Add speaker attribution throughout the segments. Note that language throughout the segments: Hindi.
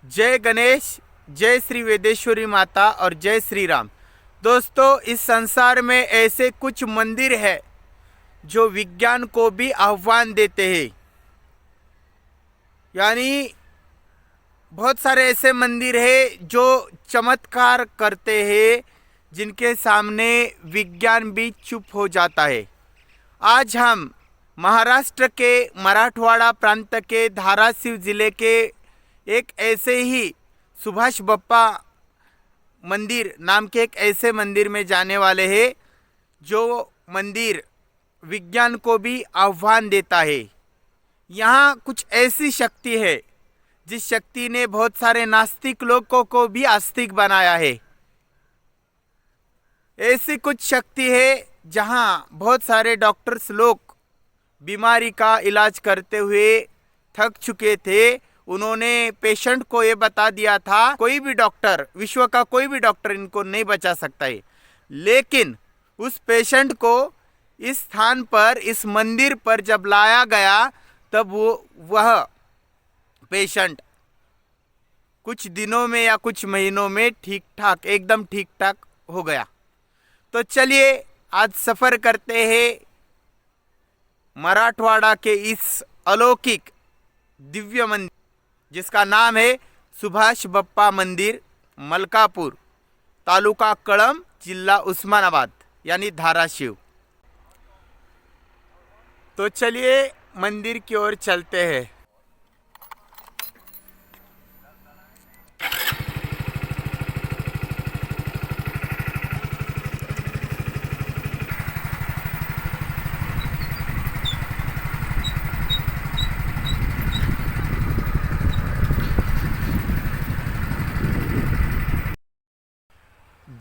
Speaker 1: जय गणेश, जय श्री वेदेश्वरी माता और जय श्री राम। दोस्तों, इस संसार में ऐसे कुछ मंदिर है जो विज्ञान को भी आह्वान देते हैं। यानी बहुत सारे ऐसे मंदिर है जो चमत्कार करते हैं, जिनके सामने विज्ञान भी चुप हो जाता है। आज हम महाराष्ट्र के मराठवाड़ा प्रांत के धाराशिव जिले के एक ऐसे ही सुभाष बप्पा मंदिर नाम के एक ऐसे मंदिर में जाने वाले हैं जो मंदिर विज्ञान को भी आह्वान देता है। यहाँ कुछ ऐसी शक्ति है जिस शक्ति ने बहुत सारे नास्तिक लोगों को भी आस्तिक बनाया है। ऐसी कुछ शक्ति है जहाँ बहुत सारे डॉक्टर्स लोग बीमारी का इलाज करते हुए थक चुके थे। उन्होंने पेशेंट को ये बता दिया था, कोई भी डॉक्टर, विश्व का कोई भी डॉक्टर इनको नहीं बचा सकता है। लेकिन उस पेशेंट को इस स्थान पर, इस मंदिर पर जब लाया गया, तब वह पेशेंट कुछ दिनों में या कुछ महीनों में ठीक ठाक, एकदम ठीक ठाक हो गया। तो चलिए आज सफर करते हैं मराठवाड़ा के इस अलौकिक दिव्य मंदिर जिसका नाम है सुभाष बप्पा मंदिर, मलकापुर, तालुका कळंब, जिला उस्मानाबाद यानी धाराशिव। तो चलिए मंदिर की ओर चलते हैं।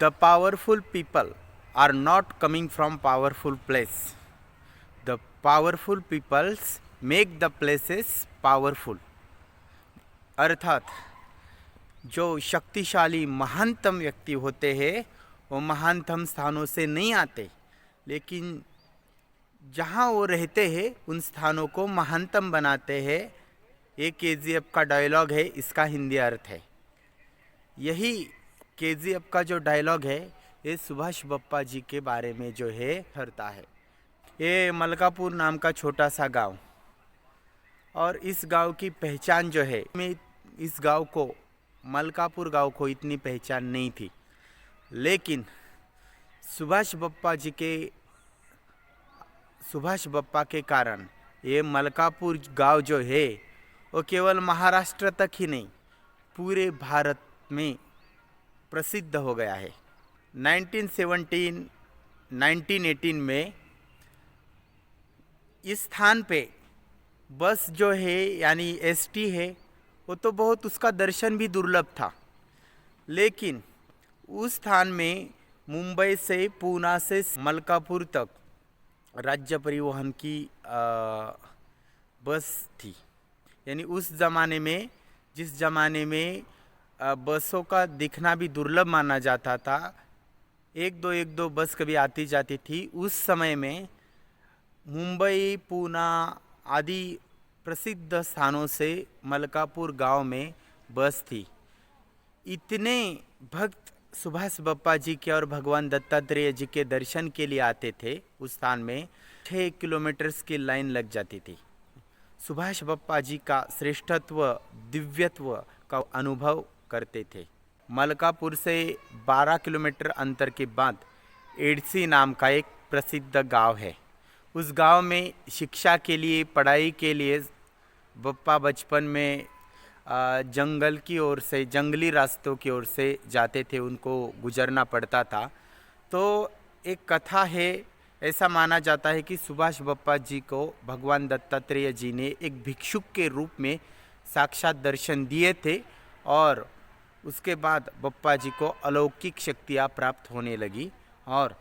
Speaker 1: The powerful people are not coming from powerful place. The powerful peoples make the places powerful. अर्थात जो शक्तिशाली महानतम व्यक्ति होते हैं वो महानतम स्थानों से नहीं आते, लेकिन जहाँ वो रहते हैं उन स्थानों को महानतम बनाते हैं। ये केजीएफ का डायलॉग है, इसका हिंदी अर्थ है। यही केजीएफ का जो डायलॉग है ये सुभाष बप्पा जी के बारे में जो है ठहरता है। ये मलकापुर नाम का छोटा सा गांव, और इस गांव की पहचान जो है, मैं इस गांव को, मलकापुर गांव को इतनी पहचान नहीं थी, लेकिन सुभाष बप्पा के कारण ये मलकापुर गांव जो है वो केवल महाराष्ट्र तक ही नहीं, पूरे भारत में प्रसिद्ध हो गया है। 1917, 1918 में इस स्थान पे बस जो है यानी एसटी है, वो तो बहुत, उसका दर्शन भी दुर्लभ था। लेकिन उस स्थान में मुंबई से, पूना से मलकापुर तक राज्य परिवहन की बस थी। यानी उस ज़माने में, जिस ज़माने में बसों का दिखना भी दुर्लभ माना जाता था, एक दो बस कभी आती जाती थी, उस समय में मुंबई, पूना आदि प्रसिद्ध स्थानों से मलकापुर गांव में बस थी। इतने भक्त सुभाष बप्पा जी के और भगवान दत्तात्रेय जी के दर्शन के लिए आते थे। उस स्थान में 6 किलोमीटर की लाइन लग जाती थी। सुभाष बप्पा जी का श्रेष्ठत्व, दिव्यत्व का अनुभव करते थे। मलकापुर से 12 किलोमीटर अंतर के बाद एडसी नाम का एक प्रसिद्ध गांव है। उस गांव में शिक्षा के लिए, पढ़ाई के लिए बप्पा बचपन में जंगल की ओर से, जंगली रास्तों की ओर से जाते थे, उनको गुजरना पड़ता था। तो एक कथा है, ऐसा माना जाता है कि सुभाष बप्पा जी को भगवान दत्तात्रेय जी ने एक भिक्षुक के रूप में साक्षात दर्शन दिए थे, और उसके बाद बप्पा जी को अलौकिक शक्तियाँ प्राप्त होने लगी, और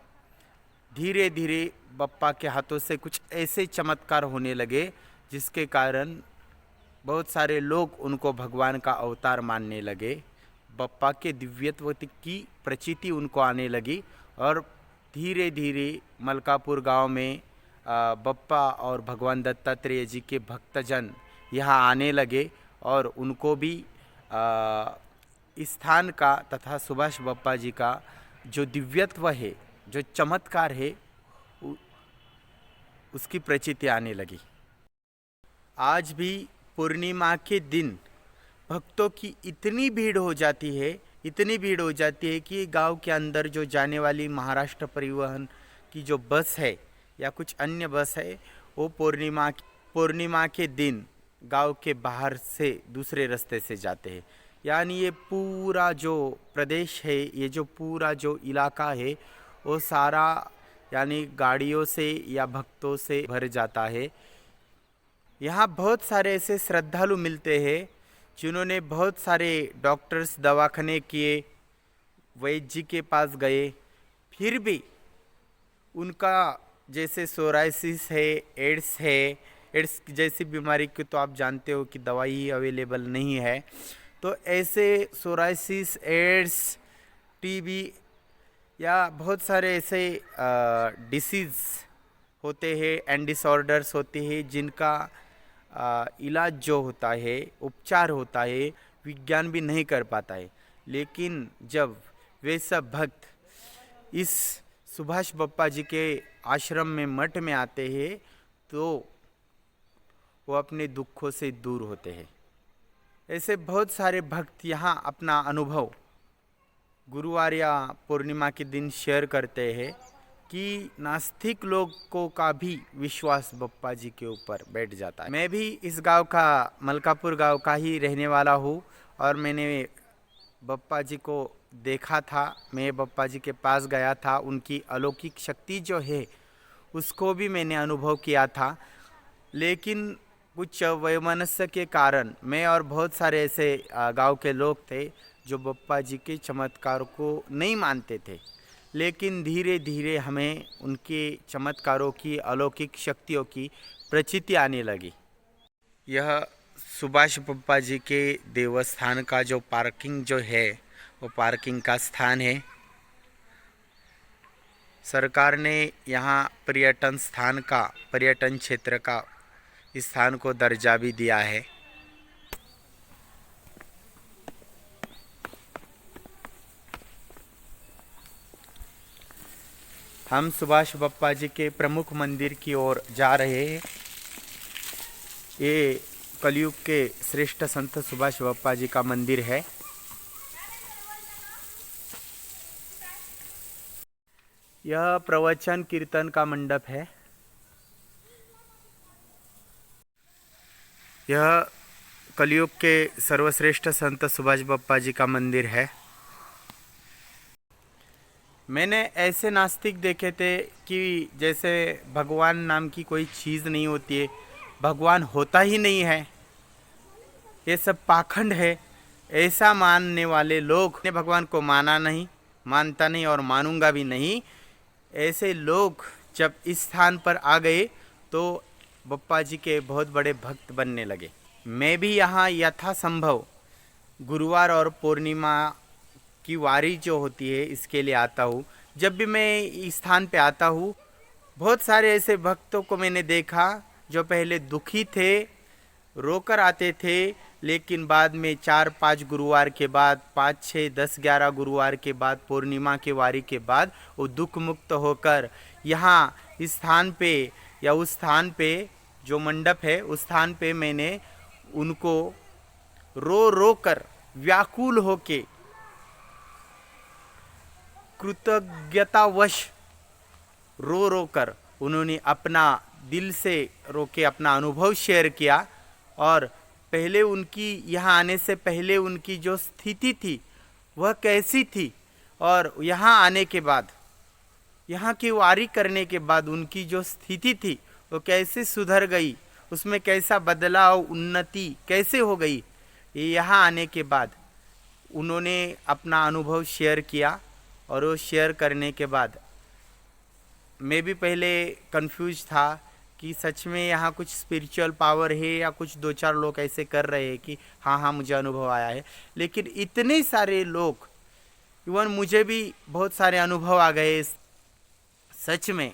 Speaker 1: धीरे धीरे बप्पा के हाथों से कुछ ऐसे चमत्कार होने लगे जिसके कारण बहुत सारे लोग उनको भगवान का अवतार मानने लगे। बप्पा के दिव्यत्व की प्रचिति उनको आने लगी, और धीरे धीरे मलकापुर गांव में बप्पा और भगवान दत्तात्रेय जी के भक्तजन यहाँ आने लगे, और उनको भी इस स्थान का तथा सुभाष बप्पा जी का जो दिव्यत्व है, जो चमत्कार है, उसकी प्रचिति आने लगी। आज भी पूर्णिमा के दिन भक्तों की इतनी भीड़ हो जाती है, इतनी भीड़ हो जाती है कि गांव के अंदर जो जाने वाली महाराष्ट्र परिवहन की जो बस है या कुछ अन्य बस है, वो पूर्णिमा के दिन गांव के बाहर से दूसरे रास्ते से जाते हैं। यानी ये पूरा जो प्रदेश है, ये जो पूरा जो इलाका है, वो सारा यानी गाड़ियों से या भक्तों से भर जाता है। यहाँ बहुत सारे ऐसे श्रद्धालु मिलते हैं जिन्होंने बहुत सारे डॉक्टर्स दवाखाने किए, वैद्य जी के पास गए, फिर भी उनका जैसे सोराइसिस है, एड्स जैसी बीमारी की तो आप जानते हो कि दवाई ही अवेलेबल नहीं है। तो ऐसे सोराइसिस, एड्स, टीबी या बहुत सारे ऐसे डिसीज़ होते हैं एंड डिसऑर्डर्स होते हैं जिनका इलाज जो होता है, उपचार होता है, विज्ञान भी नहीं कर पाता है। लेकिन जब वे सब भक्त इस सुभाष बप्पा जी के आश्रम में, मठ में आते हैं, तो वो अपने दुखों से दूर होते हैं। ऐसे बहुत सारे भक्त यहाँ अपना अनुभव गुरुवार या पूर्णिमा के दिन शेयर करते हैं कि नास्तिक लोगों का भी विश्वास बप्पा जी के ऊपर बैठ जाता है। मैं भी इस गांव का, मलकापुर गांव का ही रहने वाला हूँ और मैंने बप्पा जी को देखा था। मैं बप्पा जी के पास गया था, उनकी अलौकिक शक्ति जो है उसको भी मैंने अनुभव किया था। लेकिन कुछ वैमनस्य के कारण मैं और बहुत सारे ऐसे गांव के लोग थे जो बप्पा जी के चमत्कार को नहीं मानते थे। लेकिन धीरे धीरे हमें उनके चमत्कारों की, अलौकिक शक्तियों की प्रचिति आने लगी। यह सुभाष बप्पा जी के देवस्थान का जो पार्किंग जो है, वो पार्किंग का स्थान है। सरकार ने यहाँ पर्यटन स्थान का, पर्यटन क्षेत्र का स्थान को दर्जा भी दिया है। हम सुभाष बप्पा जी के प्रमुख मंदिर की ओर जा रहे हैं। ये कलयुग के श्रेष्ठ संत सुभाष बप्पा जी का मंदिर है। यह प्रवचन कीर्तन का मंडप है। यह कलयुग के सर्वश्रेष्ठ संत सुभाष बप्पा जी का मंदिर है। मैंने ऐसे नास्तिक देखे थे कि जैसे भगवान नाम की कोई चीज़ नहीं होती है, भगवान होता ही नहीं है, ये सब पाखंड है, ऐसा मानने वाले लोग ने भगवान को माना नहीं, मानता नहीं और मानूंगा भी नहीं। ऐसे लोग जब इस स्थान पर आ गए तो बप्पा जी के बहुत बड़े भक्त बनने लगे। मैं भी यहाँ यथासंभव गुरुवार और पूर्णिमा की वारी जो होती है इसके लिए आता हूँ। जब भी मैं इस स्थान पे आता हूँ, बहुत सारे ऐसे भक्तों को मैंने देखा जो पहले दुखी थे, रोकर आते थे, लेकिन बाद में 4-5 गुरुवार के बाद, 5-6, 10, 11 गुरुवार के बाद, पूर्णिमा के वारी के बाद वो दुख मुक्त होकर यहाँ इस स्थान पे या उस स्थान पे जो मंडप है उस स्थान पे मैंने उनको रो रो कर, व्याकुल होके, कृतज्ञतावश रो रो कर उन्होंने अपना दिल से रो के अपना अनुभव शेयर किया। और पहले उनकी यहाँ आने से पहले उनकी जो स्थिति थी वह कैसी थी, और यहाँ आने के बाद, यहाँ की वारी करने के बाद उनकी जो स्थिति थी वो कैसे सुधर गई, उसमें कैसा बदलाव, उन्नति कैसे हो गई, ये यहाँ आने के बाद उन्होंने अपना अनुभव शेयर किया। और वो शेयर करने के बाद मैं भी पहले कंफ्यूज था कि सच में यहाँ कुछ स्पिरिचुअल पावर है या कुछ 2-4 लोग ऐसे कर रहे हैं कि हाँ मुझे अनुभव आया है। लेकिन इतने सारे लोग, इवन मुझे भी बहुत सारे अनुभव आ गए। सच में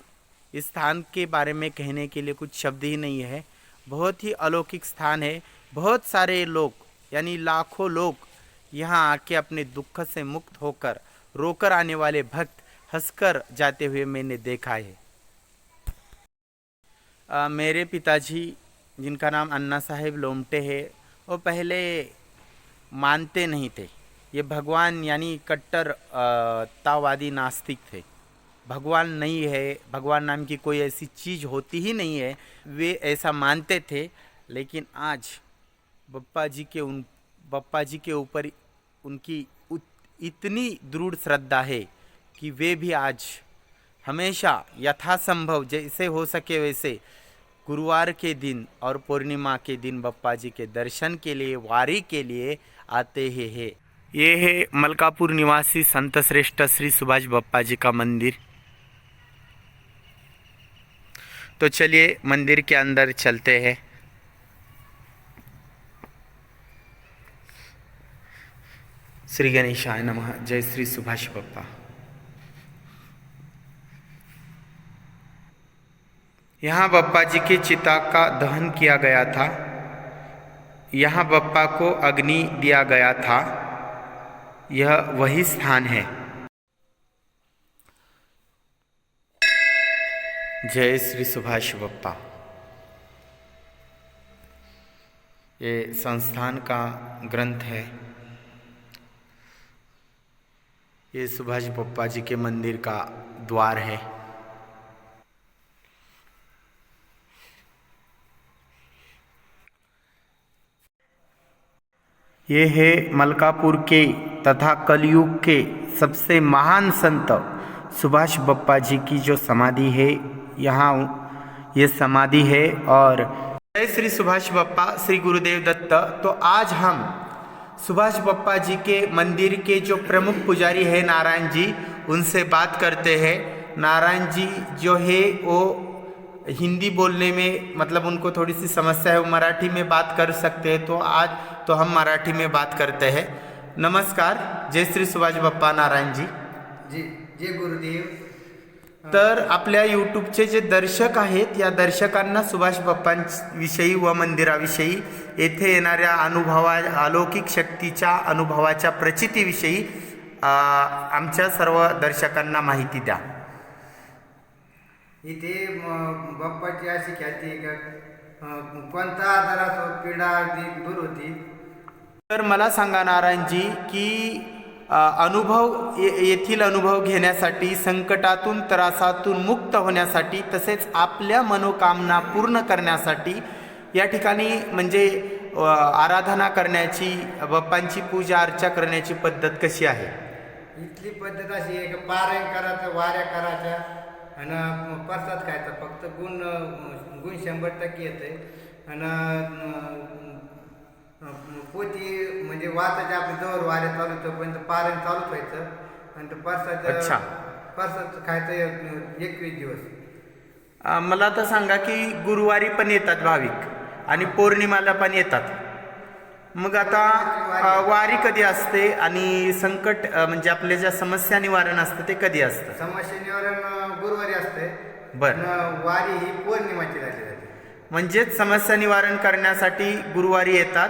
Speaker 1: इस स्थान के बारे में कहने के लिए कुछ शब्द ही नहीं है। बहुत ही अलौकिक स्थान है। बहुत सारे लोग यानी लाखों लोग यहाँ आके अपने दुख से मुक्त होकर रोकर आने वाले भक्त हंसकर जाते हुए मैंने देखा है। मेरे पिताजी जिनका नाम अन्ना साहेब लोमटे है, वो पहले मानते नहीं थे। ये भगवान यानी कट्टर तावादी नास्तिक थे। भगवान नहीं है, भगवान नाम की कोई ऐसी चीज़ होती ही नहीं है, वे ऐसा मानते थे। लेकिन आज बप्पा जी के ऊपर उनकी इतनी दृढ़ श्रद्धा है कि वे भी आज हमेशा यथासंभव जैसे हो सके वैसे गुरुवार के दिन और पूर्णिमा के दिन बप्पा जी के दर्शन के लिए, वारी के लिए आते हैं। ये है मलकापुर निवासी संत श्रेष्ठ श्री सुभाष बप्पा जी का मंदिर। तो चलिए मंदिर के अंदर चलते हैं। श्री गणेशाय नमः। जय श्री सुभाष बप्पा। यहाँ बप्पा जी की चिता का दहन किया गया था। यहाँ बप्पा को अग्नि दिया गया था। यह वही स्थान है। जय श्री सुभाष बप्पा। ये संस्थान का ग्रंथ है। ये सुभाष बप्पा जी के मंदिर का द्वार है। ये है मलकापुर के तथा कलयुग के सबसे महान संत सुभाष बप्पा जी की जो समाधि है, यहाँ ये समाधि है। और जय श्री सुभाष बप्पा, श्री गुरुदेव दत्त। तो आज हम सुभाष बप्पा जी के मंदिर के जो प्रमुख पुजारी है नारायण जी, उनसे बात करते हैं। नारायण जी जो है वो हिंदी बोलने में मतलब उनको थोड़ी सी समस्या है, वो मराठी में बात कर सकते हैं। तो आज तो हम मराठी में बात करते हैं। नमस्कार, जय श्री सुभाष बप्पा नारायण जी।
Speaker 2: जय गुरुदेव।
Speaker 1: तर आपल्या यूट्यूबचे जे दर्शक आहेत, या दर्शकांना सुभाष बप्पांविषयी व मंदिराविषयी, येथे येणाऱ्या अलौकिक शक्तीच्या अनुभवाच्या प्रचितीविषयी आमच्या सर्व दर्शकांना माहिती द्या।
Speaker 2: इथे बाप्पाची अशी ख्याती का कोणता आजार असो, पीडा दूर होती।
Speaker 1: तर मला सांगा नारायणजी की येथील अनुभव घेण्यासाठी, संकटातून त्रासातून मुक्त होण्यासाठी, तसेच आपल्या मनोकामना पूर्ण करण्यासाठी या ठिकाणी म्हणजे आराधना करण्याची, बाप्पांची पूजा अर्चा करण्याची पद्धत कशी आहे?
Speaker 2: इथली पद्धत अशी आहे की पारायण करायचं, वाऱ्या करायच्या आणि प्रसाद खायचा। फक्त गुण 100% येते आणि पोती म्हणजे वाचायचे आपले जवळ वारे चालू तोपर्यंत पारायण चालूच व्हायचं आणि ते प्रसाद खायचं 21 दिवस।
Speaker 1: मला तर सांगा की गुरुवारी पण येतात भाविक आणि पौर्णिमाला पण येतात, मग आता वारी कधी असते आणि संकट म्हणजे आपल्या ज्या समस्या निवारण असतं ते कधी असतं?
Speaker 2: समस्या निवारण गुरुवारी असते।
Speaker 1: बरं,
Speaker 2: वारी ही पौर्णिमाची झाली जाते।
Speaker 1: म्हणजेच समस्या निवारण करण्यासाठी गुरुवारी येतात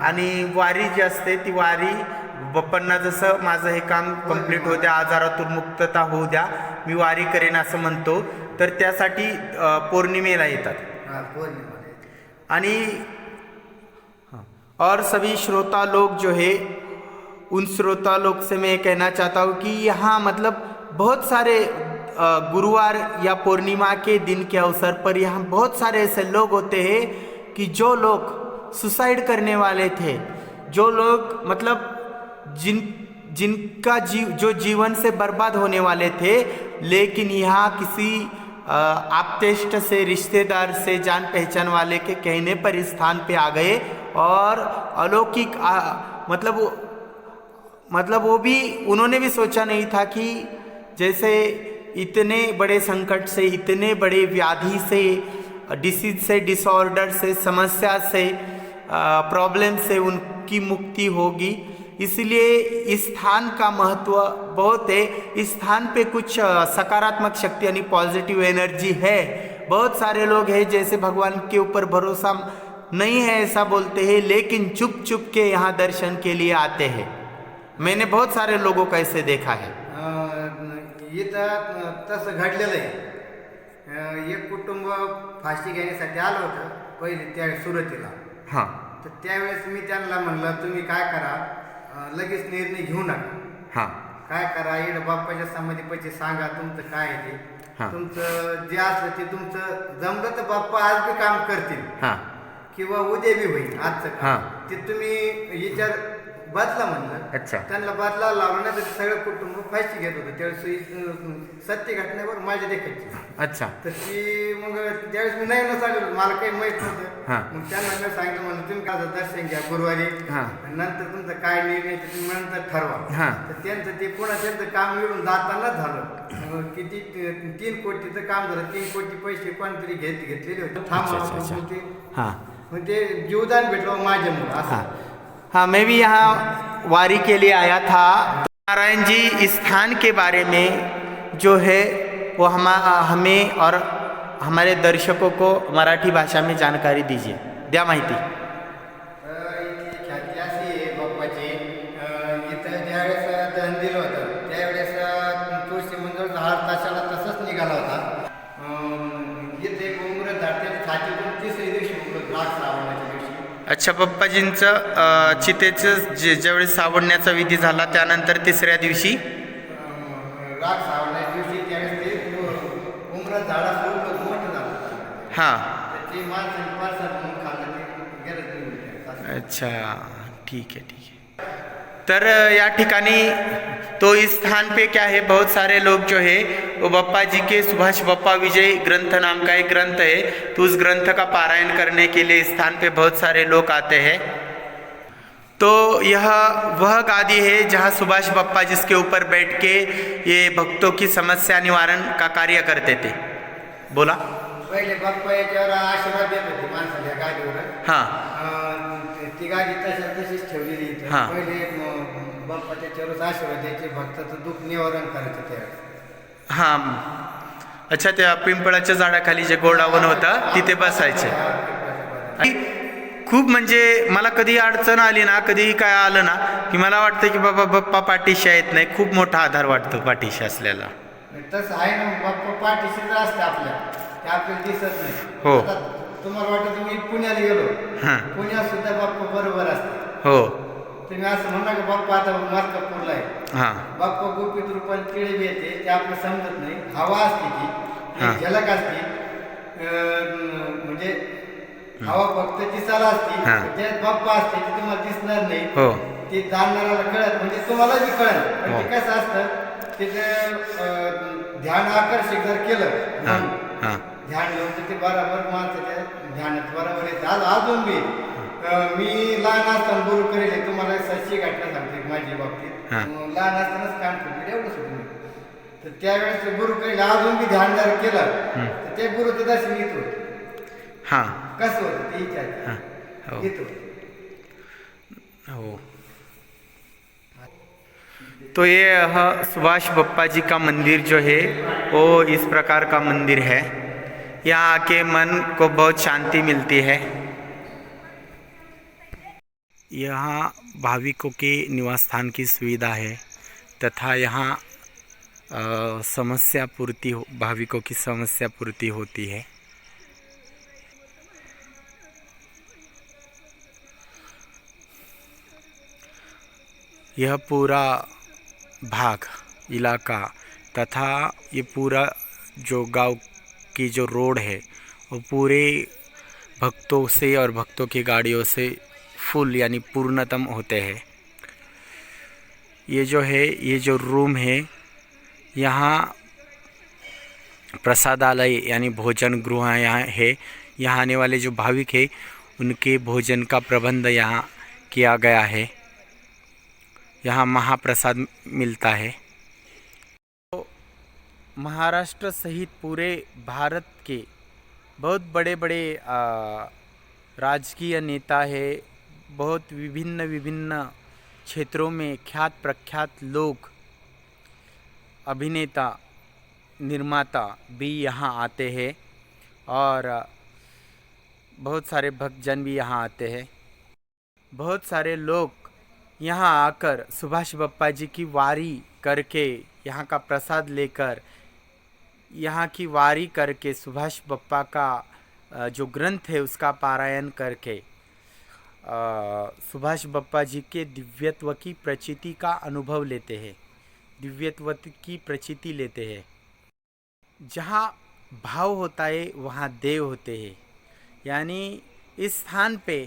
Speaker 1: आणि वारी जी असते ती वारी बप्पांना जसं माझं हे काम कंप्लीट होऊ द्या, आजारातून मुक्तता होऊ द्या, मी वारी करेन असं म्हणतो, तर त्यासाठी पौर्णिमेला येतात। आणि और सभी श्रोता लोग जो है, उन श्रोता लोग से मैं कहना चाहता हूँ कि यहाँ मतलब बहुत सारे गुरुवार या पूर्णिमा के दिन के अवसर पर यहाँ बहुत सारे ऐसे लोग होते हैं कि जो लोग सुसाइड करने वाले थे, जो लोग मतलब जिनका जो जीवन से बर्बाद होने वाले थे, लेकिन यहाँ किसी आप्तेष्ट से, रिश्तेदार से, जान पहचान वाले के कहने पर इस स्थान पे आ गए और अलौकिक मतलब वो भी उन्होंने भी सोचा नहीं था कि जैसे इतने बड़े संकट से, इतने बड़े व्याधि से, डिसीज से, डिसऑर्डर से, समस्या से, प्रॉब्लम से उनकी मुक्ति होगी। इसलिए इस स्थान का महत्व बहुत है। इस स्थान पे कुछ सकारात्मक शक्ति यानी पॉजिटिव एनर्जी है। बहुत सारे लोग हैं जैसे भगवान के ऊपर भरोसा नहीं है ऐसा बोलते हैं, लेकिन चुप चुप के यहाँ दर्शन के लिए आते हैं। मैंने बहुत सारे लोगों को ऐसे देखा है।
Speaker 2: इथं तसं घडलेलं आहे. एक कुटुंब फाशी घेण्यासाठी आलं होतं पहिले त्या सुरुवातीला.
Speaker 1: हाँ
Speaker 2: तर त्यावेळेस मी त्यांना म्हणलं तुम्ही काय करा, लगेच निर्णय घेऊ नका.
Speaker 1: हाँ
Speaker 2: काय करा, इकडं बाप्पाच्या समाधीपाशी सांगा तुमचं काय आहे ते.
Speaker 1: हां.
Speaker 2: तुमचं जे असलं ते तुमचं जमलं तर बाप्पा आज बी काम करतील
Speaker 1: हाँ
Speaker 2: किंवा उद्या बी होईल आजचं
Speaker 1: हां.
Speaker 2: काम. ते तुम्ही विचार बदला म्हणलं.
Speaker 1: अच्छा.
Speaker 2: त्यांना बदला लावला नाही तर सगळं कुटुंब फाशी घेत होतं. त्यावेळेस सत्य घटनेवर माझ्या देखायची.
Speaker 1: अच्छा.
Speaker 2: तर ती मग त्यावेळेस मी नाही नसालो, मला काही माहित नव्हतं.
Speaker 1: हां.
Speaker 2: मग त्यांना मी सांगितलं म्हणलं तुम्ही माझं दर्शन घ्या गुरुवारी,
Speaker 1: हां.
Speaker 2: आणि नंतर तुमचं काय निर्णय ते तुम्ही नंतर ठरवा.
Speaker 1: हां.
Speaker 2: तर त्यांचं ते पुन्हा त्यांचं काम मिळून जातानाच झालं. किती 3 कोटीचं काम झालं. 3 कोटी पैसे कोणतरी घेतलेले होते.
Speaker 1: अच्छा, अच्छा, अच्छा.
Speaker 2: थांबा ते
Speaker 1: हाँ
Speaker 2: म्हणजे जीवदान भेटलं माझ्यामुळं असं.
Speaker 1: हाँ हाँ, मैं भी यहाँ वारी के लिए आया था। नारायण जी, इस स्थान के बारे में जो है वो हमें और हमारे दर्शकों को मराठी भाषा में जानकारी दीजिए, द्या माहिती.
Speaker 2: इथे ख्याती अशी आहे बाप्पाची. इथं ज्यावेळेस दहन दिलं होतं त्यावेळेस तुळशी मंदिर हार ताशाला तसंच निघाला होता. इथे एक उमरं झाड त्या छातीतून 3ऱ्या दिवशी उमरत राग श्रावणाच्या दिवशी.
Speaker 1: अच्छा, बाप्पाजींचं चितेचं ज्यावेळेस सावडण्याचा विधी झाला त्यानंतर 3ऱ्या दिवशी
Speaker 2: राग श्रावणाच्या दिवशी त्यावेळेस ते उमरं झाडासोबत मोठं झालं.
Speaker 1: हां.
Speaker 2: त्याची माणसं पारसात म्हणून खाल्लं ते गरज नाही.
Speaker 1: अच्छा, ठीक है ठीक है. तर या ठिकाणी तो इस स्थान पे क्या है, बहुत सारे लोग जो है वो बप्पा जी के सुभाष बप्पा विजय ग्रंथ नाम का एक ग्रंथ है, तो उस ग्रंथ का पारायण करने के लिए इस स्थान पे बहुत सारे लोग आते हैं. तो यह वह गादी है जहाँ सुभाष बप्पा जिसके ऊपर बैठ के ये भक्तों की समस्या निवारण का कार्य करते थे. बोला.
Speaker 2: पहिले बाप्पा याच्यावर आशीर्वाद देत होते माणसाला गाडीवर.
Speaker 1: हां
Speaker 2: ती गाडी तशीच ठेवलेली इथं.
Speaker 1: हां.
Speaker 2: पहिले बाप्पा त्याच्यावरच आशीर्वाद द्यायचे, भक्ताचं दुःख निवारण करायचं त्यावेळेस.
Speaker 1: हां. अच्छा, त्या पिंपळाच्या झाडाखाली जे गोडावन होतं तिथे बसायचे. खूप म्हणजे मला कधी अडचण आली ना, कधीही काय आलं ना, की मला वाटतं की बाबा बाप्पा पाठीशी आहेत. नाही, खूप मोठा आधार वाटतो पाठीशी असलेला.
Speaker 2: तसं आहे ना, बाप्पा पाठीशीच असते आपल्या, ते आपल्याला दिसत नाही.
Speaker 1: हो.
Speaker 2: आता तुम्हाला वाटतं तुम्ही पुण्याला गेलो,
Speaker 1: हां.
Speaker 2: पुण्यात सुद्धा बाप्पा बरोबर असते.
Speaker 1: हो.
Speaker 2: तुम्ही असं म्हणा की बाप्पा आता मलकापूरला आहे,
Speaker 1: हां
Speaker 2: बाप्पा गोपीत रूपात केळी बी येते, ते आपलं समजत नाही. हवा असते ती,
Speaker 1: हां.
Speaker 2: एक झलक असते. म्हणजे हवा फक्त दिसायला असते,
Speaker 1: हां.
Speaker 2: त्यात बाप्पा असते ते तुम्हाला दिसणार नाही.
Speaker 1: हो.
Speaker 2: ते जाणणाऱ्याला कळत, म्हणजे तुम्हाला बी कळत. पण
Speaker 1: हो.
Speaker 2: ते कसं असतं, तिथं ध्यान आकर्षक जर केलं,
Speaker 1: हां हां
Speaker 2: ध्यान लावून तर ते बरोबर माणसाच्या ध्यानात बरोबर येतं. अजून बी मी लहान असताना गुरु करेल, तुम्हाला सच्ची घटना सांगते माझ्या बाबतीत.
Speaker 1: हां.
Speaker 2: लहान असतानाच काम केलं एवढंच होतं मी. तर त्यावेळेस गुरु करेल अजून बी ध्यान जर केलं तर ते गुरुचं दर्शन येत होतं.
Speaker 1: हां
Speaker 2: कसं होतं ते
Speaker 1: हां.
Speaker 2: विचार
Speaker 1: हो.
Speaker 2: येतो.
Speaker 1: हो. तो ये सुभाष बप्पा जी का मंदिर जो है वो इस प्रकार का मंदिर है. यहाँ आके मन को बहुत शांति मिलती है. यहाँ भाविकों के निवास स्थान की सुविधा है तथा यहाँ समस्या पूर्ति भाविकों की समस्या पूर्ति होती है. यह पूरा भाग इलाका तथा ये पूरा जो गांव की जो रोड है वो पूरे भक्तों से और भक्तों की गाड़ियों से फुल यानी पूर्णतम होते हैं. ये जो है, ये जो रूम है, यहाँ प्रसादालय यानी भोजन गृह यहाँ है. यहाँ आने वाले जो भाविक है उनके भोजन का प्रबंध यहाँ किया गया है. यहाँ महाप्रसाद मिलता है. तो महाराष्ट्र सहित पूरे भारत के बहुत बड़े बड़े राजकीय नेता है, बहुत विभिन्न विभिन्न क्षेत्रों में ख्यात प्रख्यात लोग, अभिनेता, निर्माता भी यहाँ आते हैं और बहुत सारे भक्तजन भी यहाँ आते हैं. बहुत सारे लोग यहाँ आकर सुभाष बप्पा जी की वारी करके, यहाँ का प्रसाद लेकर, यहाँ की वारी करके सुभाष बप्पा का जो ग्रंथ है उसका पारायण करके सुभाष बप्पा जी के दिव्यत्व की प्रचिति का अनुभव लेते हैं, दिव्यत्व की प्रचिति लेते हैं। जहाँ भाव होता है वहाँ देव होते हैं। यानी इस स्थान पे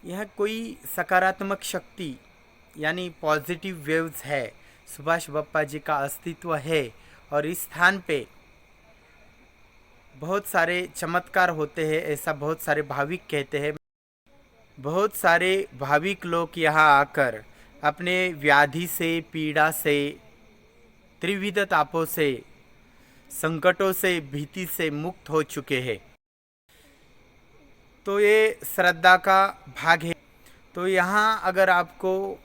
Speaker 1: यह कोई सकारात्मक शक्ति यानी पॉजिटिव वेव्स है, सुभाष बप्पा जी का अस्तित्व है। और इस स्थान पे बहुत सारे चमत्कार होते हैं, ऐसा बहुत सारे भाविक कहते हैं। बहुत सारे भाविक लोग यहाँ आकर अपने व्याधि से, पीड़ा से, त्रिविध तापों से, संकटों से, भीति से मुक्त हो चुके हैं। तो ये श्रद्धा का भाग है। तो यहाँ अगर आपको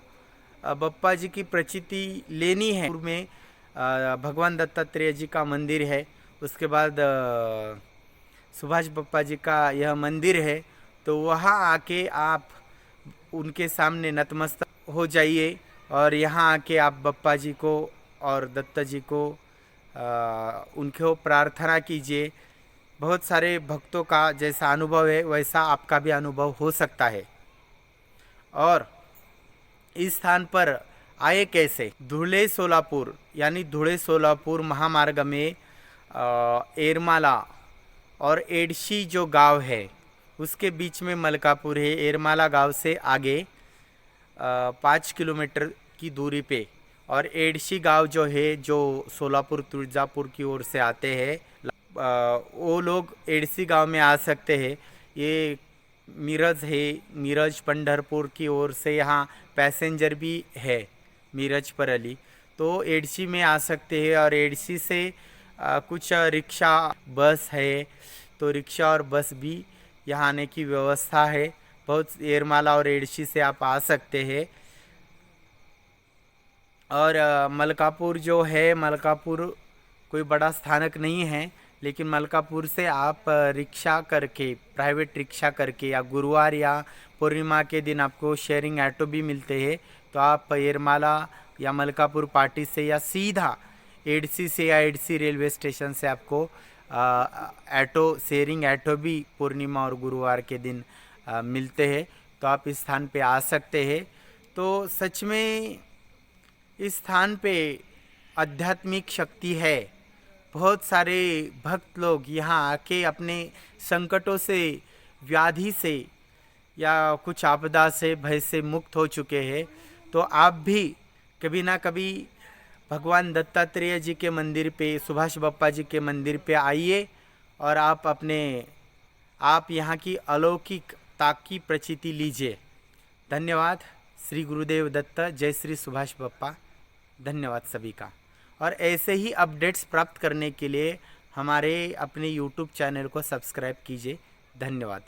Speaker 1: बप्पा जी की प्रचिति लेनी है, में भगवान दत्तात्रेय जी का मंदिर है, उसके बाद सुभाष बप्पा जी का यह मंदिर है। तो वहाँ आके आप उनके सामने नतमस्तक हो जाइए और यहाँ आके आप बप्पा जी को और दत्ता जी को उनको प्रार्थना कीजिए। बहुत सारे भक्तों का जैसा अनुभव है वैसा आपका भी अनुभव हो सकता है। और इस स्थान पर आए कैसे? धुले सोलापुर यानी धुले सोलापुर महामार्ग में एरमाला और एडशी जो गांव है उसके बीच में मलकापुर है। एरमाला गांव से आगे 5 किलोमीटर की दूरी पे, और एडशी गांव जो है जो सोलापुर तुळजापुर की ओर से आते हैं, वो लोग एडशी गांव में आ सकते हैं। ये मिरज है, मिरज पंढरपुर की ओर से यहाँ पैसेंजर भी है मिरज परली, तो एडशी में आ सकते हैं। और एडशी से कुछ रिक्शा बस है, तो रिक्शा और बस भी यहाँ आने की व्यवस्था है। बहुत एरमाला और एडशी से आप आ सकते हैं। और मलकापुर जो है, मलकापुर कोई बड़ा स्थानक नहीं है, लेकिन मलकापुर से आप रिक्शा करके, प्राइवेट रिक्शा करके, या गुरुवार या पूर्णिमा के दिन आपको शेयरिंग ऑटो भी मिलते हैं, तो आप एरमाला या मलकापुर पार्टी से या सीधा एडसी से या एडसी रेलवे स्टेशन से आपको ऑटो, शेयरिंग ऑटो भी पूर्णिमा और गुरुवार के दिन मिलते हैं। तो आप इस स्थान पे आ सकते हैं। तो सच में इस स्थान पे आध्यात्मिक शक्ति है। बहुत सारे भक्त लोग यहाँ आके अपने संकटों से, व्याधि से या कुछ आपदा से, भय से मुक्त हो चुके हैं। तो आप भी कभी ना कभी भगवान दत्तात्रेय जी के मंदिर पे, सुभाष बप्पा जी के मंदिर पे आइए और आप यहाँ की अलौकिकता की प्रचिति लीजिए। धन्यवाद। श्री गुरुदेव दत्त। जय श्री सुभाष बप्पा। धन्यवाद सभी का। और ऐसे ही अपडेट्स प्राप्त करने के लिए हमारे अपने YouTube चैनल को सब्सक्राइब कीजिए। धन्यवाद।